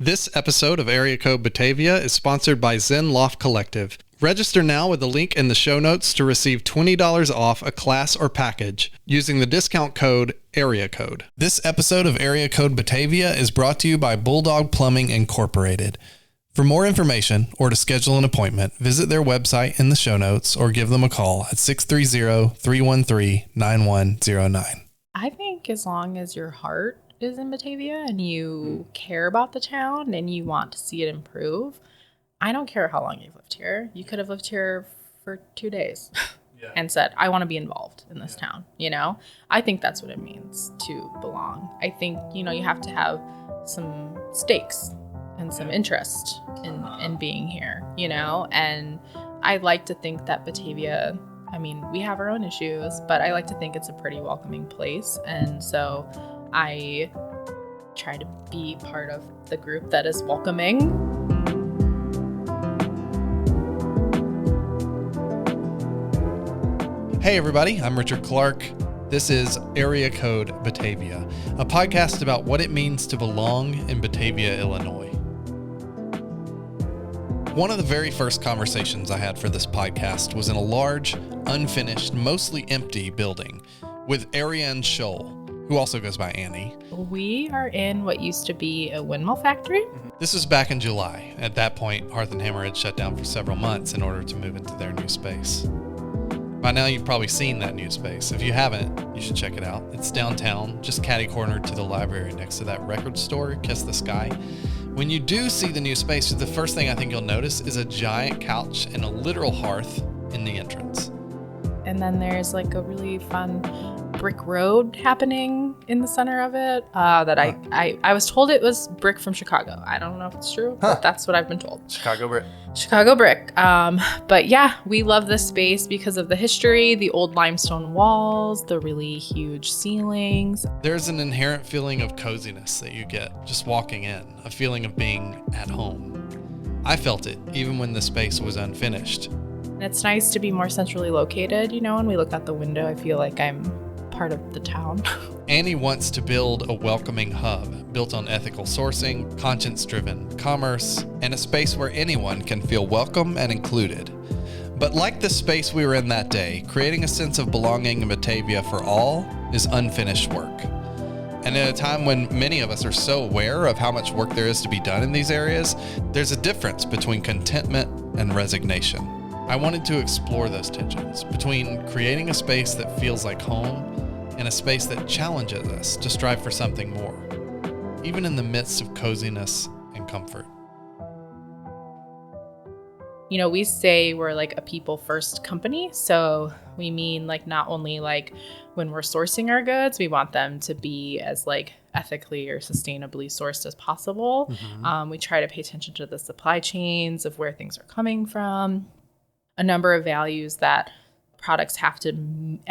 This episode of Area Code Batavia is sponsored by Zen Loft Collective. Register now with the link in the show notes to receive $20 off a class or package using the discount code AREACODE. This episode of Area Code Batavia is brought to you by Bulldog Plumbing Incorporated. For more information or to schedule an appointment, visit their website in the show notes or give them a call at 630-313-9109. I think as long as your heart is in Batavia and you care about the town and you want to see it improve, I don't care how long you've lived here. You could have lived here for 2 days and said, I want to be involved in this town. You know, I think that's what it means to belong. I think, you know, you have to have some stakes and some interest in being here, you know, and I like to think that Batavia, I mean, we have our own issues, but I like to think it's a pretty welcoming place. And so I try to be part of the group that is welcoming. Hey everybody, I'm Richard Clark. This is Area Code Batavia, a podcast about what it means to belong in Batavia, Illinois. One of the very first conversations I had for this podcast was in a large, unfinished, mostly empty building with Ariane Scholl, who also goes by Annie. We are in what used to be a windmill factory. This was back in July. At that point, Hearth and Hammer had shut down for several months in order to move into their new space. By now, you've probably seen that new space. If you haven't, you should check it out. It's downtown, just catty-cornered to the library next to that record store, Kiss the Sky. When you do see the new space, the first thing I think you'll notice is a giant couch and a literal hearth in the entrance. And then there's like a really fun brick road happening in the center of it that I was told it was brick from Chicago. I don't know if it's true, but that's what I've been told. Chicago brick. But yeah, we love this space because of the history, the old limestone walls, the really huge ceilings. There's an inherent feeling of coziness that you get just walking in, a feeling of being at home. I felt it even when the space was unfinished. And it's nice to be more centrally located, you know, when we look out the window, I feel like I'm part of the town. Annie wants to build a welcoming hub built on ethical sourcing, conscience-driven commerce, and a space where anyone can feel welcome and included. But like the space we were in that day, creating a sense of belonging in Batavia for all is unfinished work. And at a time when many of us are so aware of how much work there is to be done in these areas, there's a difference between contentment and resignation. I wanted to explore those tensions between creating a space that feels like home and a space that challenges us to strive for something more, even in the midst of coziness and comfort. You know, we say we're like a people first company. So we mean like not only like when we're sourcing our goods, we want them to be as like ethically or sustainably sourced as possible. Mm-hmm. We try to pay attention to the supply chains of where things are coming from. A number of values that products have to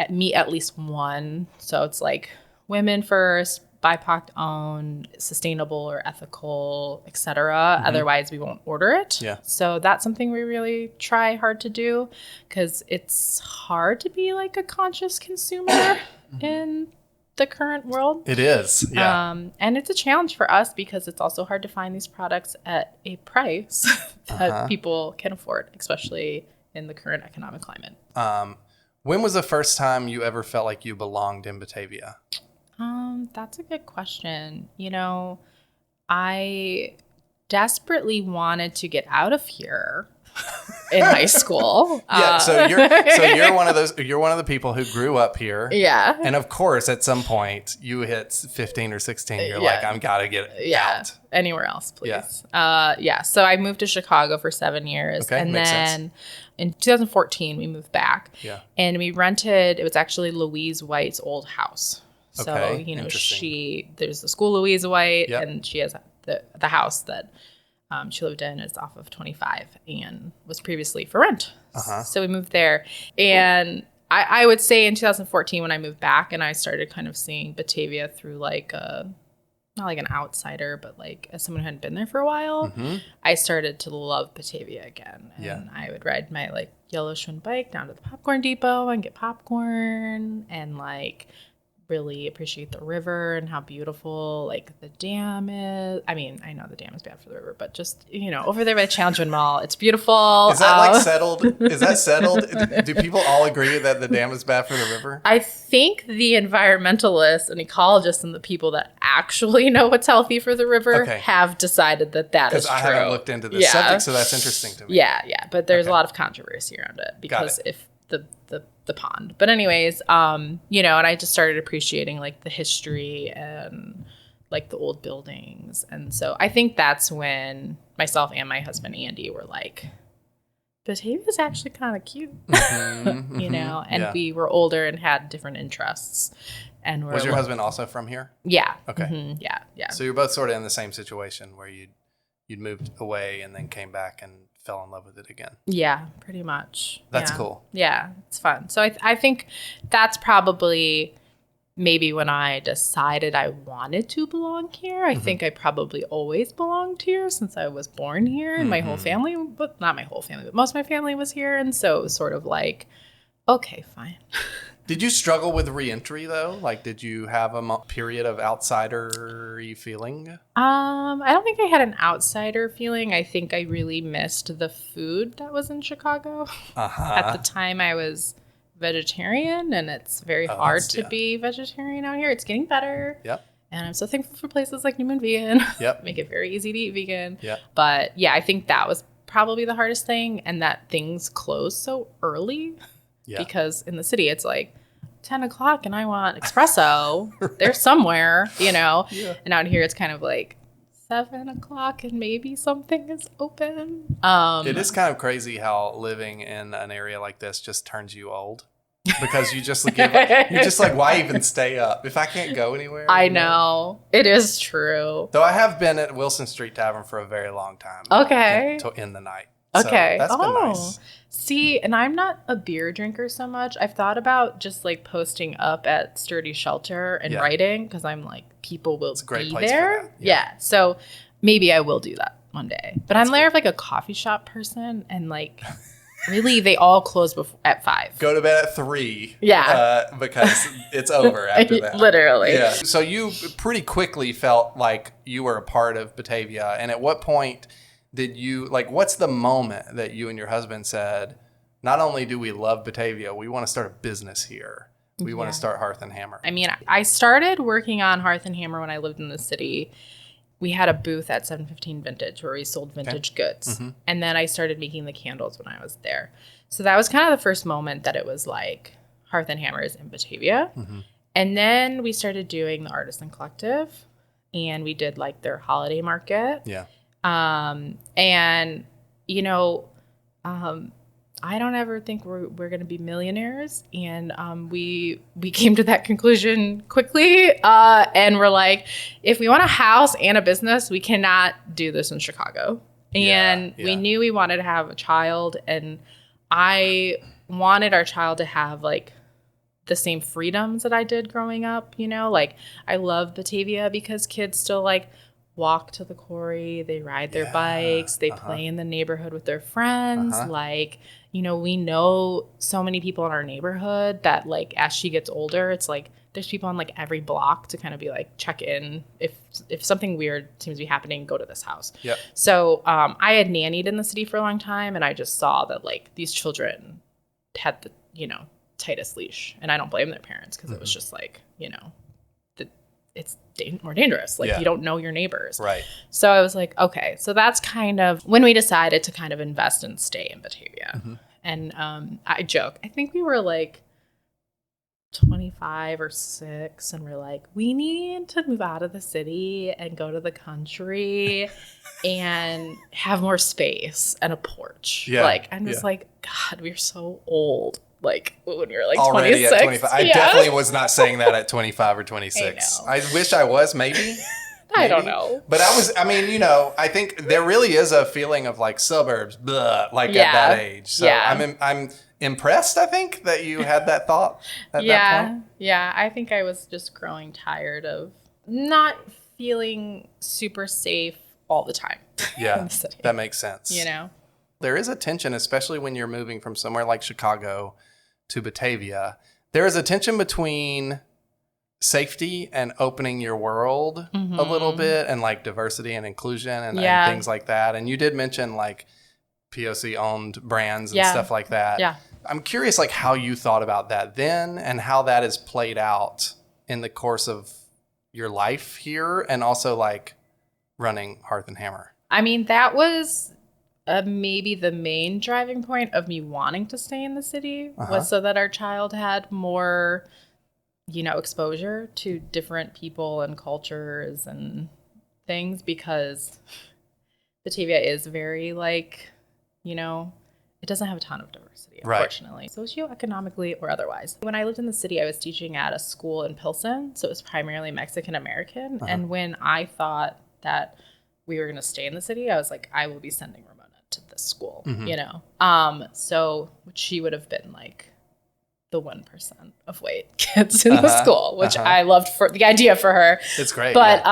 meet at least one. So it's like women first, BIPOC owned, sustainable or ethical, etc. Mm-hmm. Otherwise, we won't order it. Yeah. So that's something we really try hard to do because it's hard to be like a conscious consumer in the current world. It is. Yeah. And it's a challenge for us because it's also hard to find these products at a price that people can afford, especially in the current economic climate. When was the first time you ever felt like you belonged in Batavia? That's a good question. You know, I desperately wanted to get out of here in high school. So you're one of the people who grew up here. Yeah. And of course, at some point, you hit 15 or 16. You're like, I've got to get out. Anywhere else, please. Yeah. So I moved to Chicago for 7 years. Okay, and makes then sense. In 2014, we moved back. Yeah. And we rented, it was actually Louise White's old house. So, okay, you know, there's the school Louise White, and she has the house that she lived in is off of 25 and was previously for rent. So we moved there. And I would say in 2014 when I moved back and I started kind of seeing Batavia through like not like an outsider, but like as someone who hadn't been there for a while, I started to love Batavia again. And I would ride my like yellow Schwinn bike down to the popcorn depot and get popcorn and like really appreciate the river and how beautiful like the dam is. I mean, I know the dam is bad for the river, but just, over there by the Challenge Mall, it's beautiful. Is that like settled? Is that settled? Do people all agree that the dam is bad for the river? I think the environmentalists and ecologists and the people that actually know what's healthy for the river have decided that is true. Because I haven't looked into this subject, so that's interesting to me. Yeah. But there's a lot of controversy around it because if the pond. But anyways, and I just started appreciating like the history and like the old buildings. And so I think that's when myself and my husband Andy were like, Batavia's actually kind of cute, and we were older and had different interests. And was your husband also from here? Yeah. Okay. Mm-hmm. Yeah. So you're both sort of in the same situation where you'd moved away and then came back and fell in love with it again. Yeah, pretty much. That's cool. Yeah, it's fun. So I think that's probably maybe when I decided I wanted to belong here. I think I probably always belonged here since I was born here, and my whole family, but not my whole family, but most of my family was here. And so it was sort of like, okay, fine. Did you struggle with reentry though? Like, did you have a period of outsider-y feeling? I don't think I had an outsider feeling. I think I really missed the food that was in Chicago. At the time, I was vegetarian, and it's very hard to be vegetarian out here. It's getting better. Yep. And I'm so thankful for places like New Moon Vegan. Yep. Make it very easy to eat vegan. Yep. But yeah, I think that was probably the hardest thing, and that things close so early. Yeah. Because in the city, it's like 10 o'clock and I want espresso. Right. They're somewhere, Yeah. And out here, it's kind of like 7 o'clock and maybe something is open. It is kind of crazy how living in an area like this just turns you old. Because you just you're just like, why even stay up if I can't go anywhere? I know. It is true. Though I have been at Wilson Street Tavern for a very long time. Okay. In the night. Okay. So that's been nice. See, and I'm not a beer drinker so much. I've thought about just like posting up at Sturdy Shelter and writing because I'm like, people will be there. Yeah. So maybe I will do that one day. But I'm more of like a coffee shop person, and like really they all close at 5. Go to bed at 3. Yeah. Because it's over after that. Literally. Yeah. So you pretty quickly felt like you were a part of Batavia. And at what point did you, what's the moment that you and your husband said, not only do we love Batavia, we want to start a business here. We want to start Hearth and Hammer. I mean, I started working on Hearth and Hammer when I lived in the city. We had a booth at 715 Vintage where we sold vintage goods. Mm-hmm. And then I started making the candles when I was there. So that was kind of the first moment that it was like Hearth and Hammer is in Batavia. Mm-hmm. And then we started doing the Artisan Collective, and we did like their holiday market. Yeah. And I don't ever think we're going to be millionaires. And, we came to that conclusion quickly. And we're like, if we want a house and a business, we cannot do this in Chicago. And we knew we wanted to have a child, and I wanted our child to have like the same freedoms that I did growing up. I love Batavia because kids still like walk to the quarry, they ride their bikes, they play in the neighborhood with their friends. We know so many people in our neighborhood that like as she gets older, it's like there's people on like every block to kind of be like check in if something weird seems to be happening, go to this house. Yep. So I had nannied in the city for a long time, and I just saw that like these children had the tightest leash, and I don't blame their parents because it was just like it's more dangerous. Like you don't know your neighbors. Right. So I was like, okay. So that's kind of when we decided to kind of invest and stay in Batavia. Mm-hmm. And I joke, I think we were like 25 or 6, and we're like, we need to move out of the city and go to the country and have more space and a porch. Yeah. I'm just like, God, we're so old. Like when we were like already 26. At 25. I definitely was not saying that at 25 or 26. I wish I was, maybe. I don't know. But I think there really is a feeling of like suburbs, at that age. So I'm impressed, I think, that you had that thought at that point. Yeah. I think I was just growing tired of not feeling super safe all the time. Yeah, in the city. That makes sense. There is a tension, especially when you're moving from somewhere like Chicago to Batavia. There is a tension between safety and opening your world a little bit, and like diversity and inclusion and things like that. And you did mention like POC owned brands and stuff like that. Yeah. I'm curious like how you thought about that then and how that has played out in the course of your life here and also like running Hearth and Hammer. I mean, that was maybe the main driving point of me wanting to stay in the city was so that our child had more, exposure to different people and cultures and things, because Batavia is very like, it doesn't have a ton of diversity, unfortunately, socioeconomically or otherwise. When I lived in the city, I was teaching at a school in Pilsen, so it was primarily Mexican American. And when I thought that we were going to stay in the city, I was like, I will be sending Ramona to this school, so she would have been like the 1% of white kids in the school, which I loved for the idea for her. It's great. But,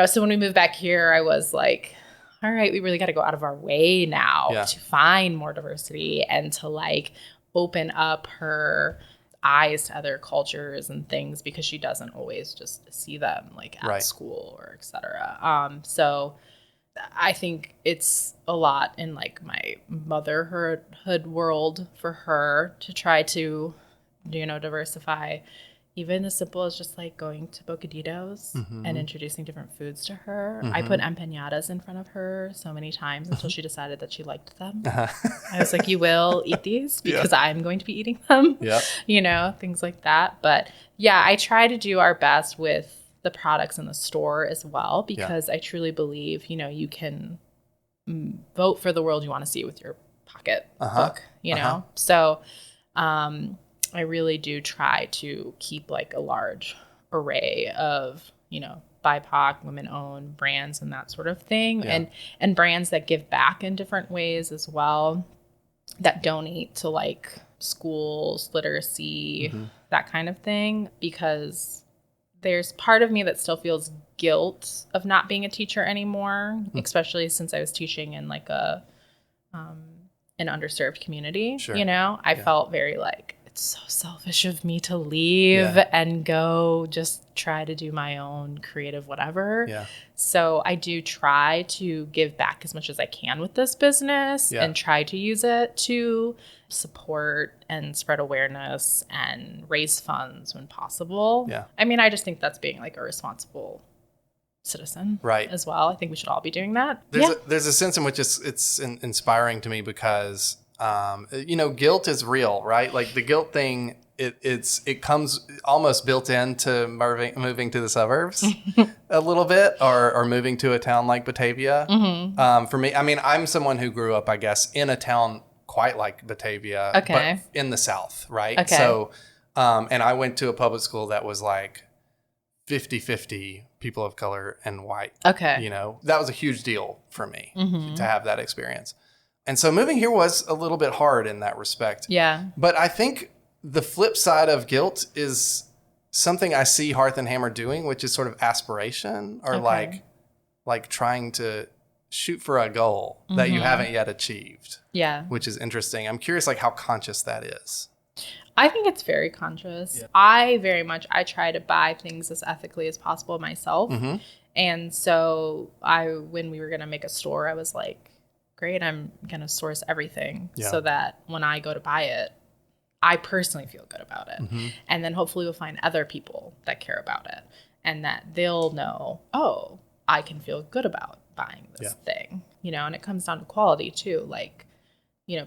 so when we moved back here, I was like, all right, we really got to go out of our way now to find more diversity and to like open up her eyes to other cultures and things, because she doesn't always just see them like at school or et cetera. So I think it's a lot in like my motherhood world for her to try to, diversify. Even as simple as just like going to Bocaditos and introducing different foods to her. I put empanadas in front of her so many times until she decided that she liked them. I was like, you will eat these because I'm going to be eating them. Things like that. But yeah, I try to do our best with the products in the store as well, because I truly believe, you can vote for the world you want to see with your pocketbook, So, I really do try to keep like a large array of, BIPOC, women-owned brands and that sort of thing, and brands that give back in different ways as well, that donate to like schools, literacy, that kind of thing, because there's part of me that still feels guilt of not being a teacher anymore, especially since I was teaching in like an underserved community. I felt very like, it's so selfish of me to leave and go just try to do my own creative whatever. So I do try to give back as much as I can with this business and try to use it to support and spread awareness and raise funds when possible. I mean, I just think that's being like a responsible citizen as well. I think we should all be doing that. There's a sense in which it's inspiring to me because guilt is real, right? Like the guilt thing, it comes almost built into moving to the suburbs a little bit, or moving to a town like Batavia. For me, I mean, I'm someone who grew up, I guess, in a town quite like Batavia, but in the South, right? So, and I went to a public school that was like 50-50 people of color and white. That was a huge deal for me to have that experience. And so moving here was a little bit hard in that respect. But I think the flip side of guilt is something I see Hearth and Hammer doing, which is sort of aspiration, or like trying to shoot for a goal that you haven't yet achieved. Which is interesting. I'm curious like how conscious that is. I think it's very conscious. I try to buy things as ethically as possible myself. And so when we were going to make a store, I was like, great, I'm going to source everything so that when I go to buy it, I personally feel good about it. And then hopefully we'll find other people that care about it and that they'll know, oh, I can feel good about buying this thing, and it comes down to quality too. Like,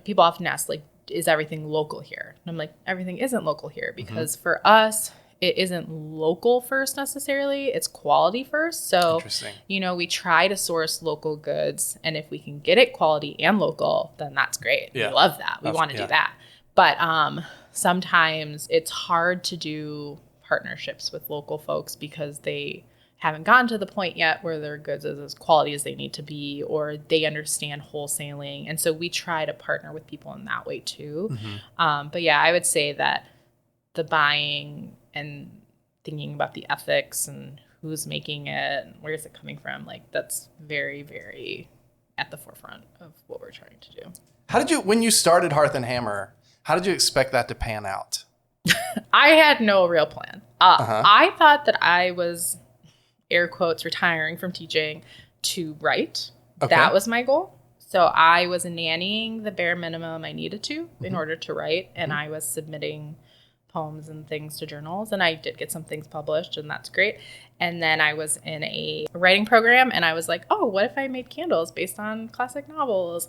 people often ask, like, is everything local here? And I'm like, everything isn't local here because for us, it isn't local first necessarily. It's quality first. So, we try to source local goods. And if we can get it quality and local, then that's great. We love that. We want to do that. But sometimes it's hard to do partnerships with local folks because they haven't gotten to the point yet where their goods is as quality as they need to be, or they understand wholesaling. And so we try to partner with people in that way too. But yeah, I would say that the buying and thinking about the ethics and who's making it and where is it coming from, like that's very, very at the forefront of what we're trying to do. How did you, when you started Hearth and Hammer, how did you expect that to pan out? I had no real plan. I thought that I was, air quotes, retiring from teaching to write. Okay. That was my goal. So I was nannying the bare minimum I needed to in order to write. And I was submitting poems and things to journals. And I did get some things published, and that's great. And then I was in a writing program, and I was like, oh, what if I made candles based on classic novels?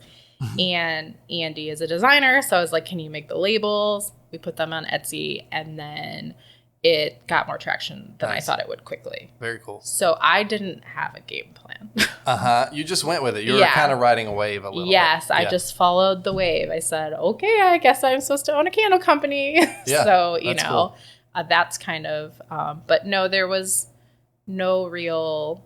And Andy is a designer. So I was like, can you make the labels? We put them on Etsy, and then it got more traction than I thought it would quickly. Very cool. So I didn't have a game plan. You just went with it. You were kind of riding a wave a little bit. Yes, I just followed the wave. I said, okay, I guess I'm supposed to own a candle company. Yeah, so, cool. That's kind of, but no, there was no real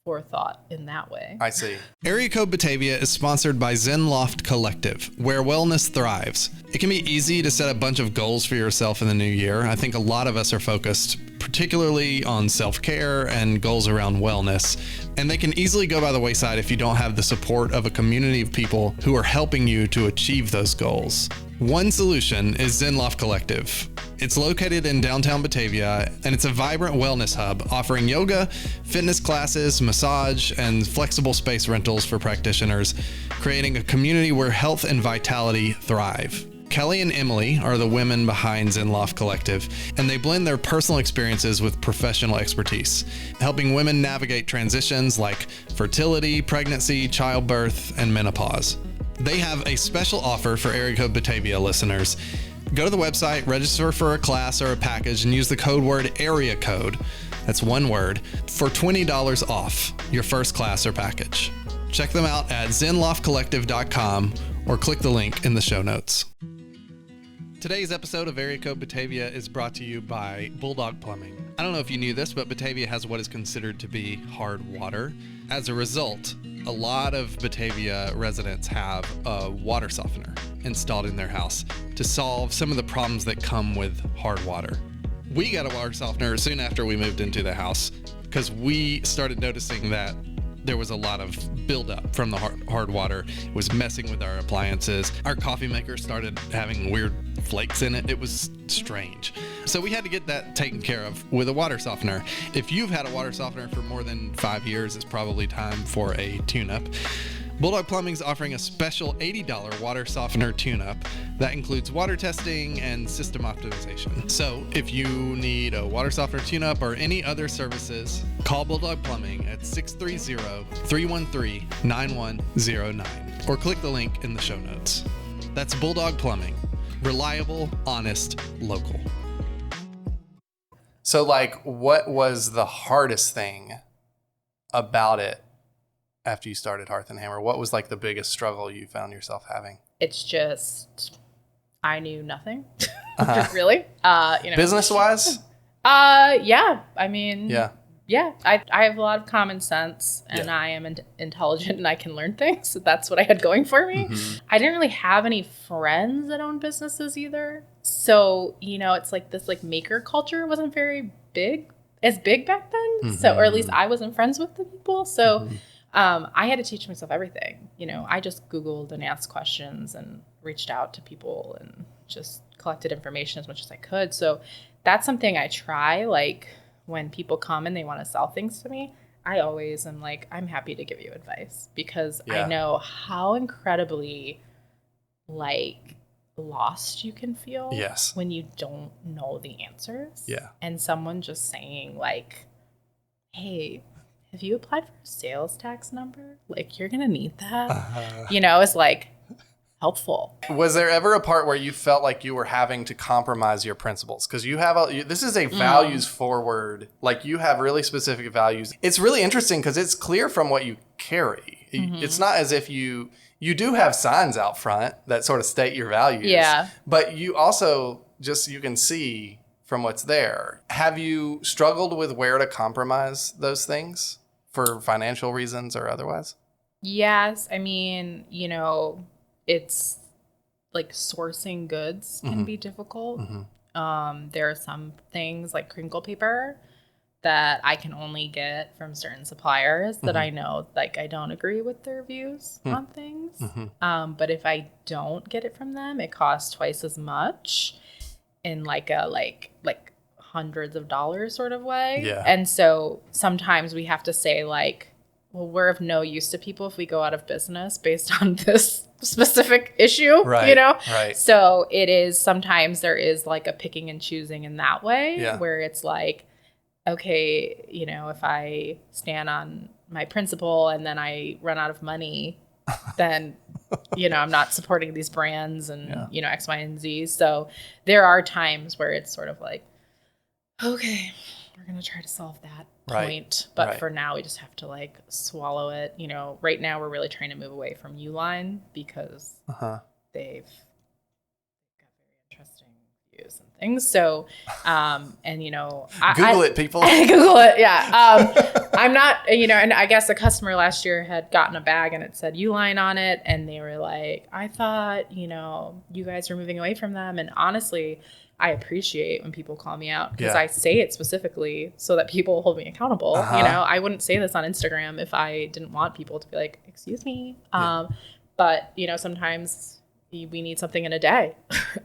forethought in that way. I see. Area Code Batavia is sponsored by Zen Loft Collective, where wellness thrives. It can be easy to set a bunch of goals for yourself in the new year. I think a lot of us are focused particularly on self-care and goals around wellness, and they can easily go by the wayside if you don't have the support of a community of people who are helping you to achieve those goals. One solution is Zen Loft Collective. It's located in downtown Batavia, and it's a vibrant wellness hub offering yoga, fitness classes, massage, and flexible space rentals for practitioners, creating a community where health and vitality thrive. Kelly and Emily are the women behind Zen Loft Collective, and they blend their personal experiences with professional expertise, helping women navigate transitions like fertility, pregnancy, childbirth, and menopause. They have a special offer for Area Code Batavia listeners. Go to the website, register for a class or a package, and use the code word Area Code, that's one word, for $20 off your first class or package. Check them out at zenloftcollective.com or click the link in the show notes. Today's episode of Area Code Batavia is brought to you by Bulldog Plumbing. I don't know if you knew this, but Batavia has what is considered to be hard water. As a result, a lot of Batavia residents have a water softener installed in their house to solve some of the problems that come with hard water. We got a water softener soon after we moved into the house because we started noticing that there was a lot of buildup from the hard water. It was messing with our appliances. Our coffee maker started having weird flakes in it. It was strange. So we had to get that taken care of with a water softener. If you've had a water softener for more than 5 years, it's probably time for a tune-up. Bulldog Plumbing's offering a special $80 water softener tune-up that includes water testing and system optimization. So if you need a water softener tune-up or any other services, call Bulldog Plumbing at 630-313-9109 or click the link in the show notes. That's Bulldog Plumbing. Reliable, honest, local. So, what was the hardest thing about it after you started Hearth and Hammer? What was the biggest struggle you found yourself having? It's just, I knew nothing, really. Business-wise? Yeah. I mean, yeah. I have a lot of common sense, and I am intelligent, and I can learn things. So that's what I had going for me. Mm-hmm. I didn't really have any friends that owned businesses either. So, it's this maker culture wasn't very big back then. Mm-hmm. So, or at least I wasn't friends with the people. So, I had to teach myself everything. I just Googled and asked questions and reached out to people and just collected information as much as I could. So that's something I try, when people come and they want to sell things to me, I always am I'm happy to give you advice because I know how incredibly lost you can feel when you don't know the answers. Yeah. And someone just saying hey, have you applied for a sales tax number? You're going to need that. It's helpful. Was there ever a part where you felt like you were having to compromise your principles? Because this is a values forward, you have really specific values. It's really interesting because it's clear from what you carry. Mm-hmm. It's not as if you do have signs out front that sort of state your values. Yeah. But you also you can see from what's there. Have you struggled with where to compromise those things for financial reasons or otherwise? Yes. I mean, it's sourcing goods can be difficult. Mm-hmm. There are some things like crinkle paper that I can only get from certain suppliers that I know I don't agree with their views on things. Mm-hmm. But if I don't get it from them, it costs twice as much. in like a like hundreds of dollars sort of way. Yeah. And so sometimes we have to say like, well, we're of no use to people if we go out of business based on this specific issue, Right, you know? right. So it is, sometimes there is like a picking and choosing in that way, where it's like, okay, you know, if I stand on my principle and then I run out of money, then, you know, I'm not supporting these brands and, you know, X, Y, and Z. So there are times where it's sort of like, okay, we're going to try to solve that point. But for now, we just have to like swallow it. You know, right now we're really trying to move away from Uline because they've got very interesting views and things. So, and you know, Google it, people. Google it. Yeah. I'm not, you know, and I guess a customer last year had gotten a bag and it said Uline on it. And they were like, I thought, you know, you guys were moving away from them. And honestly, I appreciate when people call me out because I say it specifically so that people hold me accountable. You know, I wouldn't say this on Instagram if I didn't want people to be like, excuse me. But, you know, sometimes we need something in a day.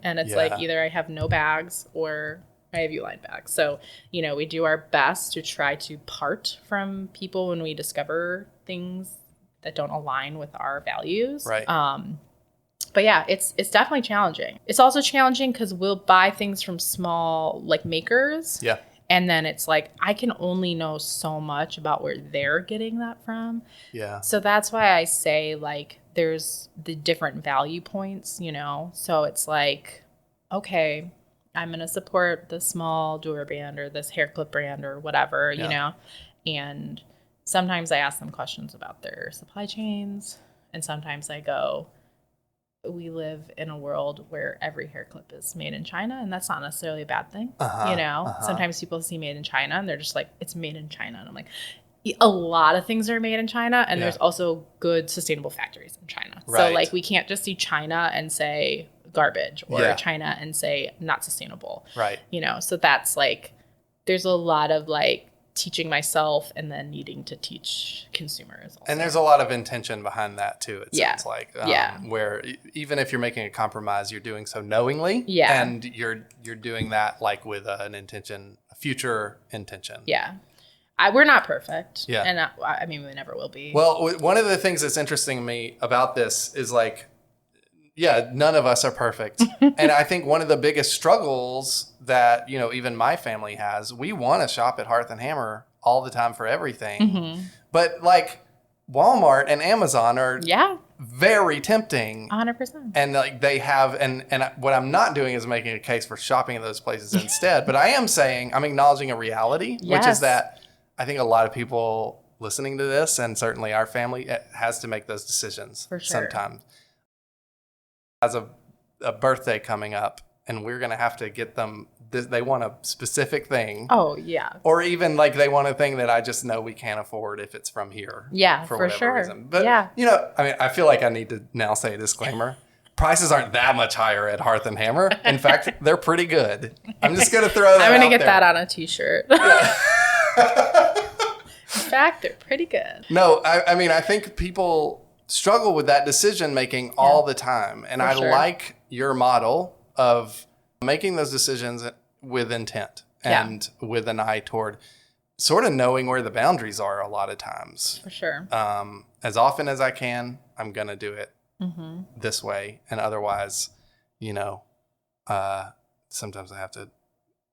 And it's like either I have no bags or I have Uline bags. So, you know, we do our best to try to part from people when we discover things that don't align with our values. Right. But yeah, it's definitely challenging. It's also challenging because we'll buy things from small like makers. Yeah. And then it's like, I can only know so much about where they're getting that from. Yeah. So that's why I say like, there's the different value points, you know? So it's like, okay, I'm going to support the small jewelry brand or this hair clip brand or whatever, you know? And sometimes I ask them questions about their supply chains. And sometimes I go, we live in a world where every hair clip is made in China, and that's not necessarily a bad thing. You know, sometimes people see made in China and they're just like, it's made in China. And I'm like, a lot of things are made in China, and there's also good sustainable factories in China. Right. So like, we can't just see China and say garbage or China and say not sustainable. Right. You know, so that's like, there's a lot of like teaching myself and then needing to teach consumers also. And there's a lot of intention behind that too, it sounds like. Where even if you're making a compromise, you're doing so knowingly. Yeah. And you're doing that like with an intention, a future intention. Yeah. We're not perfect. Yeah. And I mean, we never will be. Well, one of the things that's interesting to me about this is like, none of us are perfect. And I think one of the biggest struggles that, you know, even my family has, we want to shop at Hearth and Hammer all the time for everything. But like Walmart and Amazon are very tempting. 100%. And like they have, and what I'm not doing is making a case for shopping at those places instead. But I am saying, I'm acknowledging a reality, which is that I think a lot of people listening to this, and certainly our family, has to make those decisions sometimes. Has a birthday coming up, and we're going to have to get them, they want a specific thing. Oh, yeah. Or even like they want a thing that I just know we can't afford if it's from here. Yeah, for whatever sure. Reason. But, you know, I mean, I feel like I need to now say a disclaimer. Prices aren't that much higher at Hearth and Hammer. In fact, they're pretty good. I'm just going to throw that out. I'm going to get there. that on a t-shirt. In fact, they're pretty good. No, I mean, I think people struggle with that decision making all the time. And I like your model of making those decisions with intent and with an eye toward sort of knowing where the boundaries are a lot of times. For sure. As often as I can, I'm going to do it this way. And otherwise, you know, sometimes I have to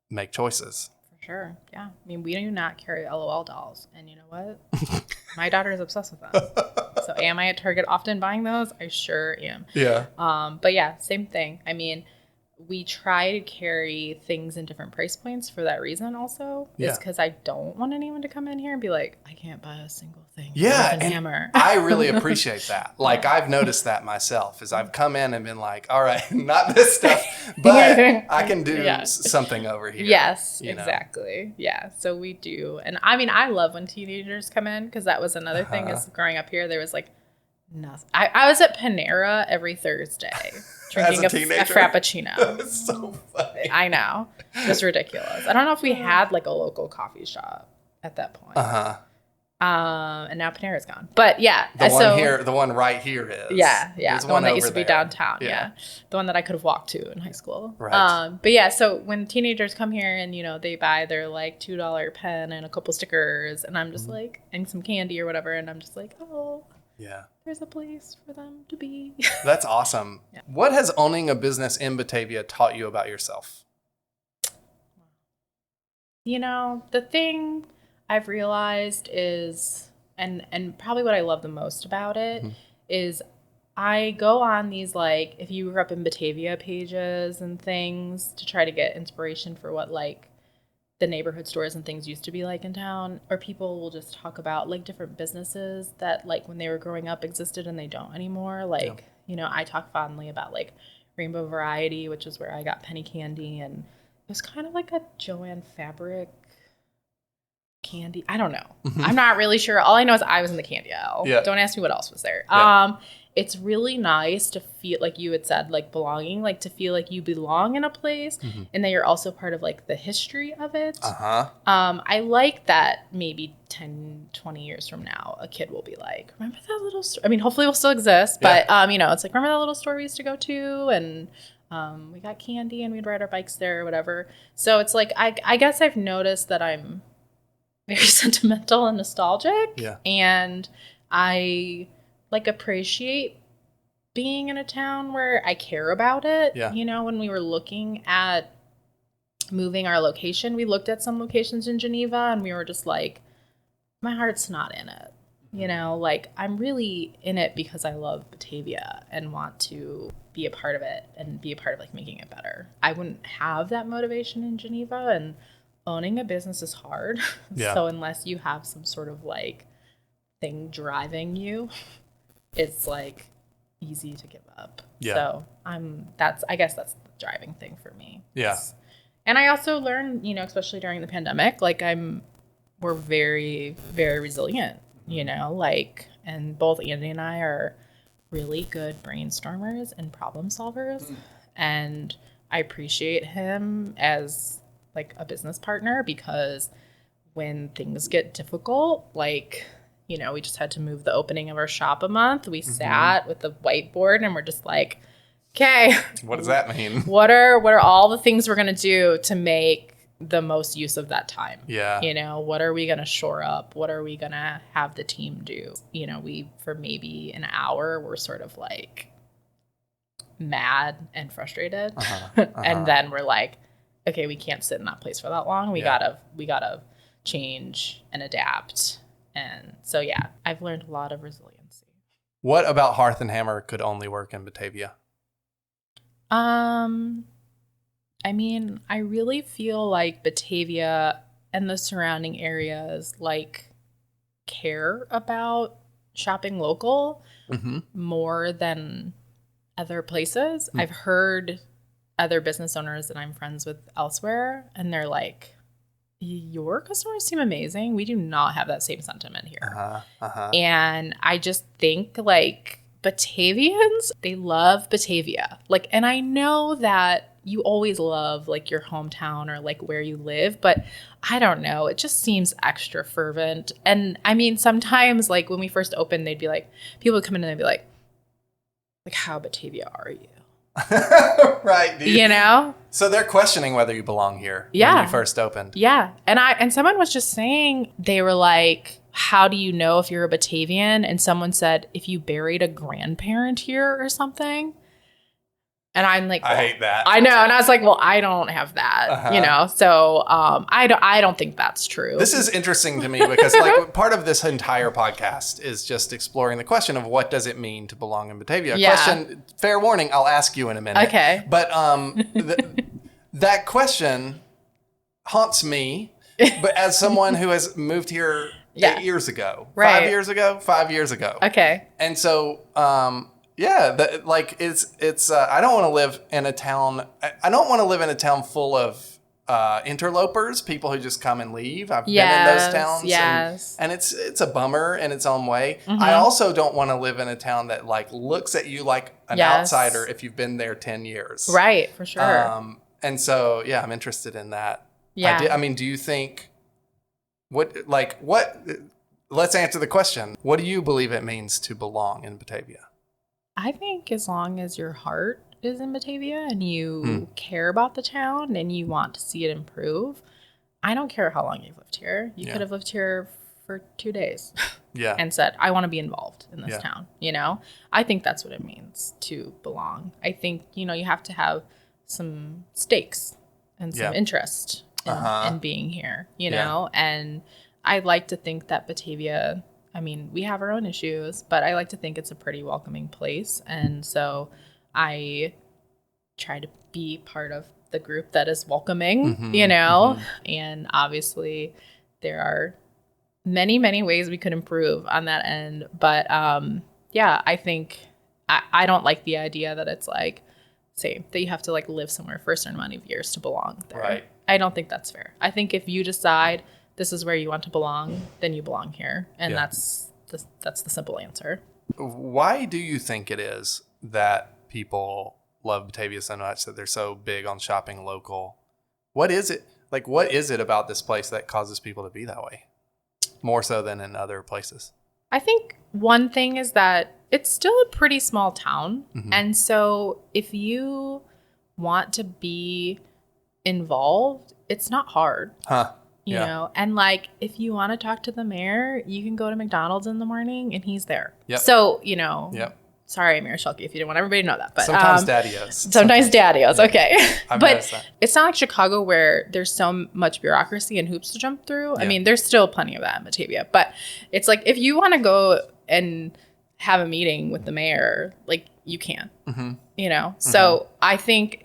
make choices. Sure. Yeah. I mean, we do not carry LOL dolls. And you know what? My daughter is obsessed with them. So am I at Target often buying those? I sure am. Yeah. But yeah, same thing. I mean, we try to carry things in different price points for that reason also. Is because I don't want anyone to come in here and be like, I can't buy a single thing. Yeah. And Hammer. I really appreciate that. Like I've noticed that myself as I've come in and been like, all right, not this stuff, but I can do something over here. Yes, exactly. Yeah. So we do. And I mean, I love when teenagers come in because that was another thing is growing up here, there was like nothing. I was at Panera every Thursday. Drinking a frappuccino. It's so funny. I know. It was ridiculous. I don't know if we had like a local coffee shop at that point. And now Panera's gone. But yeah. The one right here is. Yeah. There's the one that used to there. be downtown. Yeah. The one that I could have walked to in high school. Right. But yeah, so when teenagers come here and, they buy their like $2 pen and a couple stickers and I'm just like, and some candy or whatever. And I'm just like, oh, yeah, there's a place for them to be. That's awesome. Yeah. What has owning a business in Batavia taught you about yourself? The thing I've realized is, and probably what I love the most about it is I go on these, like, if you grew up in Batavia pages and things to try to get inspiration for what, like, the neighborhood stores and things used to be like in town, or people will just talk about, like, different businesses that, like, when they were growing up existed and they don't anymore. Like, I talk fondly about, like, Rainbow Variety, which is where I got penny candy, and it was kind of like a Joanne Fabric candy. I don't know. I'm not really sure. All I know is I was in the candy aisle. Yeah. Don't ask me what else was there. Yeah. It's really nice to feel like you had said, like, belonging, like to feel like you belong in a place and that you're also part of, like, the history of it. I like that maybe 10, 20 years from now, a kid will be like, remember that little store? I mean, hopefully it will still exist, but, it's like, remember that little store we used to go to? And we got candy and we'd ride our bikes there or whatever. So it's like, I guess I've noticed that I'm very sentimental and nostalgic. Yeah. And I like appreciate being in a town where I care about it. Yeah. When we were looking at moving our location, we looked at some locations in Geneva and we were just like, my heart's not in it. Like, I'm really in it because I love Batavia and want to be a part of it and be a part of, like, making it better. I wouldn't have that motivation in Geneva, and owning a business is hard. Yeah. So unless you have some sort of, like, thing driving you, it's, like, easy to give up. Yeah. So I guess that's the driving thing for me. Yeah. And I also learned, especially during the pandemic, like, we're very, very resilient, like, and both Andy and I are really good brainstormers and problem solvers. And I appreciate him as, like, a business partner, because when things get difficult, like, we just had to move the opening of our shop a month. We sat with the whiteboard and we're just like, okay, what does that mean? What are all the things we're going to do to make the most use of that time? Yeah. What are we going to shore up? What are we going to have the team do? We, for maybe an hour, we're sort of like mad and frustrated. And then we're like, okay, we can't sit in that place for that long. We gotta change and adapt. And so, yeah, I've learned a lot of resiliency. What about Hearth and Hammer could only work in Batavia? I mean, I really feel like Batavia and the surrounding areas, like, care about shopping local more than other places. I've heard other business owners that I'm friends with elsewhere, and they're like, your customers seem amazing. We do not have that same sentiment here. And I just think, like, Batavians, they love Batavia. Like, and I know that you always love, like, your hometown or, like, where you live, but I don't know. It just seems extra fervent. And I mean, sometimes, like, when we first opened, they'd be like, people would come in and they'd be like, how Batavia are you? Right, dude. So they're questioning whether you belong here when you first opened. Yeah. And someone was just saying, they were like, how do you know if you're a Batavian? And someone said, if you buried a grandparent here or something. And I'm like, I hate that. I know. And I was like, well, I don't have that, So I don't think that's true. This is interesting to me because, like, part of this entire podcast is just exploring the question of what does it mean to belong in Batavia. Question, fair warning, I'll ask you in a minute. Okay. But that question haunts me, but as someone who has moved here 8 years ago, 5 years ago, 5 years ago. Okay. And so, it's I don't want to live in a town. I don't want to live in a town full of interlopers, people who just come and leave. I've been in those towns, and it's a bummer in its own way. I also don't want to live in a town that, like, looks at you like an outsider if you've been there 10 years. Right, for sure. And so, I'm interested in that. Yeah. I mean, do you think let's answer the question. What do you believe it means to belong in Batavia? I think as long as your heart is in Batavia and you care about the town and you want to see it improve, I don't care how long you've lived here. You could have lived here for 2 days and said, I want to be involved in this town. I think that's what it means to belong. I think, you have to have some stakes and some interest in being here, know, and I like to think that Batavia, we have our own issues, but I like to think it's a pretty welcoming place. And so I try to be part of the group that is welcoming, and obviously there are many, many ways we could improve on that end. But I think I don't like the idea that it's like, say, that you have to like live somewhere for a certain amount of years to belong there. Right. I don't think that's fair. I think if you decide this is where you want to belong, then you belong here. And that's the simple answer. Why do you think it is that people love Batavia so much, that they're so big on shopping local? What is it? Like, what is it about this place that causes people to be that way? More so than in other places? I think one thing is that it's still a pretty small town. And so if you want to be involved, it's not hard. You know, and like if you want to talk to the mayor, you can go to McDonald's in the morning and he's there. So, sorry, Mayor Schulke, if you didn't want everybody to know that. But sometimes Daddy-O's. Sometimes Daddy-O's. Okay. But it's not like Chicago where there's so much bureaucracy and hoops to jump through. I mean, there's still plenty of that in Batavia. But it's like if you want to go and have a meeting with the mayor, like you can, So I think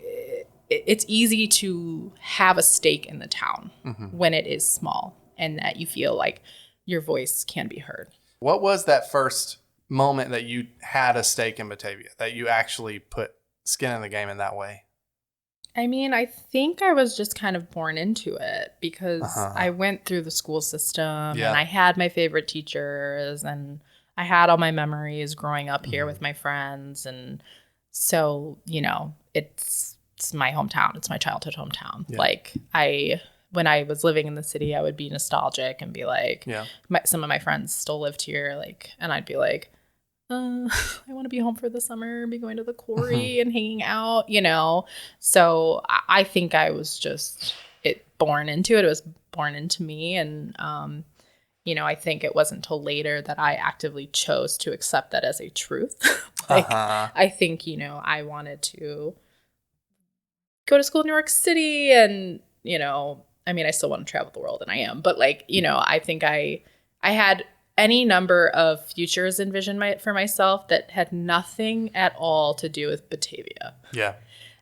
it's easy to have a stake in the town when it is small and that you feel like your voice can be heard. What was that first moment that you had a stake in Batavia, that you actually put skin in the game in that way? I think I was just kind of born into it because I went through the school system and I had my favorite teachers and I had all my memories growing up here with my friends. And so, it's my hometown. It's my childhood hometown. Like when I was living in the city, I would be nostalgic and be like, some of my friends still lived here. And I'd be like, I want to be home for the summer, be going to the quarry and hanging out, So I think I was just born into it. It was born into me. And, I think it wasn't until later that I actively chose to accept that as a truth. I think, I wanted to go to school in New York City and, I still want to travel the world and I am, but I think I had any number of futures envisioned for myself that had nothing at all to do with Batavia. Yeah.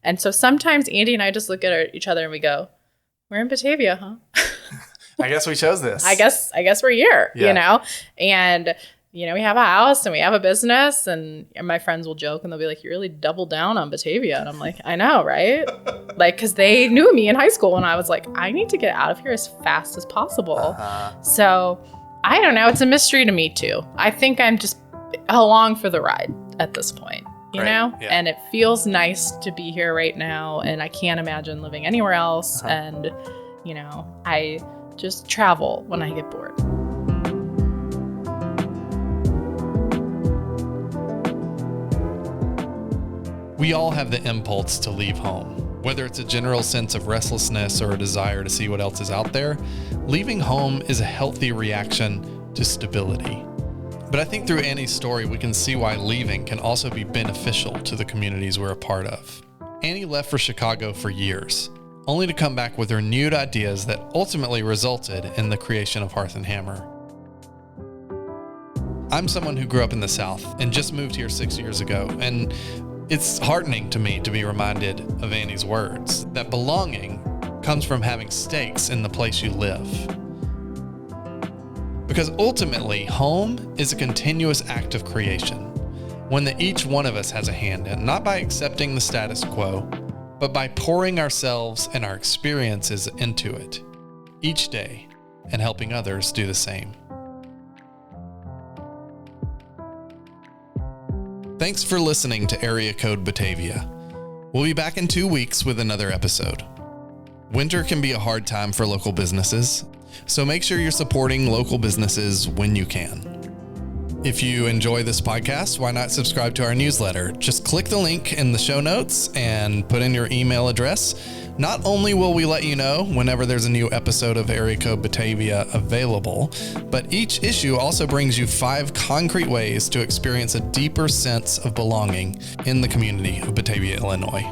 And so sometimes Andy and I just look at each other and we go, we're in Batavia, huh? I guess we chose this. I guess we're here, and we have a house and we have a business and my friends will joke and they'll be like, you really doubled down on Batavia. And I'm like, I know, right? Because they knew me in high school and I was like, I need to get out of here as fast as possible. So I don't know. It's a mystery to me too. I think I'm just along for the ride at this point, you know? Yeah. And it feels nice to be here right now. And I can't imagine living anywhere else. And, I just travel when I get bored. We all have the impulse to leave home. Whether it's a general sense of restlessness or a desire to see what else is out there, leaving home is a healthy reaction to stability. But I think through Annie's story, we can see why leaving can also be beneficial to the communities we're a part of. Annie left for Chicago for years, only to come back with renewed ideas that ultimately resulted in the creation of Hearth and Hammer. I'm someone who grew up in the South and just moved here 6 years ago, and it's heartening to me to be reminded of Annie's words, that belonging comes from having stakes in the place you live. Because ultimately, home is a continuous act of creation, one that each one of us has a hand in, not by accepting the status quo, but by pouring ourselves and our experiences into it each day and helping others do the same. Thanks for listening to Area Code Batavia. We'll be back in 2 weeks with another episode. Winter can be a hard time for local businesses, So make sure you're supporting local businesses when you can. If you enjoy this podcast, why not subscribe to our newsletter? Just click the link in the show notes and put in your email address. Not only will we let you know whenever there's a new episode of Area Code Batavia available, but each issue also brings you 5 concrete ways to experience a deeper sense of belonging in the community of Batavia, Illinois.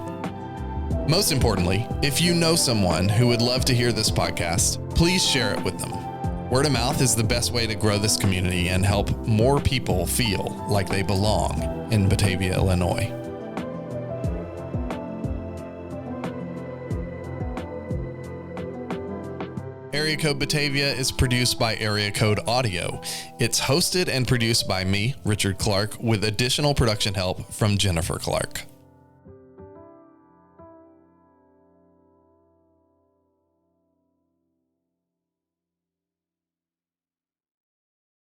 Most importantly, if you know someone who would love to hear this podcast, please share it with them. Word of mouth is the best way to grow this community and help more people feel like they belong in Batavia, Illinois. Area Code Batavia is produced by Area Code Audio. It's hosted and produced by me, Richard Clark, with additional production help from Jennifer Clark.